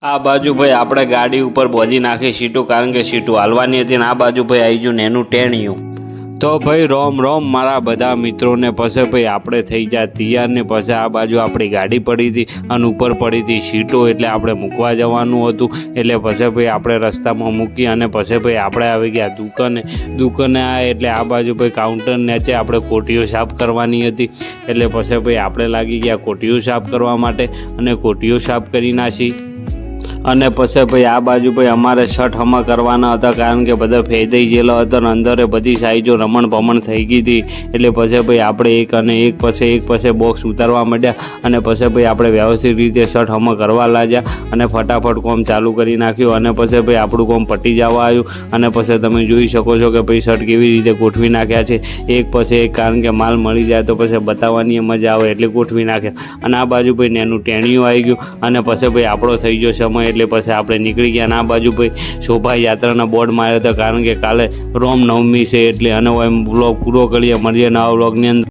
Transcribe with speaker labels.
Speaker 1: આ બાજુ ભાઈ આપણે ગાડી ઉપર બોધી નાખી સીટું, કારણ કે સીટું હાલવાની હતી ને આ બાજુ ભાઈ આવી ગયું નેનું ટેણિયું. તો ભાઈ રોમ રોમ મારા બધા મિત્રોને. પછી ભાઈ આપણે થઈ જાય તૈયાર ને પછી આ બાજુ આપણી ગાડી પડી હતી અને ઉપર પડી હતી સીટો, એટલે આપણે મૂકવા જવાનું હતું. એટલે પછી ભાઈ આપણે રસ્તામાં મૂકી અને પછી ભાઈ આપણે આવી ગયા દુકાને આ એટલે આ બાજુ ભાઈ કાઉન્ટર નીચે આપણે કોટીઓ સાફ કરવાની હતી. એટલે પછી ભાઈ આપણે લાગી ગયા કોટીઓ સાફ કરવા માટે અને કોટીઓ સાફ કરી નાખી. અને પછી ભાઈ આ બાજુ ભાઈ અમારે શર્ટ હમા કરવાના હતા, કારણ કે બધા ફેદાઈ ગયેલો હતો અને અંદરે બધી સાઈઝો રમણ ભમણ થઈ ગઈ હતી. એટલે પછી ભાઈ આપણે એક પછી બોક્સ ઉતારવા માંડ્યા અને પછી ભાઈ આપણે વ્યવસ્થિત રીતે શર્ટ હમા કરવા લાગ્યા અને ફટાફટ કોમ ચાલુ કરી નાખ્યું. અને પછી ભાઈ આપણું કોમ પટી જવા આવ્યું અને પછી તમે જોઈ શકો છો કે ભાઈ શર્ટ કેવી રીતે ગોઠવી નાખ્યા છે એક પછી એક, કારણ કે માલ મળી જાય તો પછી બતાવવાની મજા આવે એટલે ગોઠવી નાખ્યા. અને આ બાજુ ભાઈ નેનું ટેણિયું આવી ગયું અને પછી ભાઈ આપણો થઈ ગયો સમય એટલે પછી આપણે નીકળી ગયા. અને આ બાજુ ભાઈ શોભાયાત્રાના બોર્ડ માર્યા હતા, કારણ કે કાલે રામનવમી છે એટલે. અને એમ વ્લોગ પૂરો કરીએ, મળીએ નવા વ્લોગની અંદર.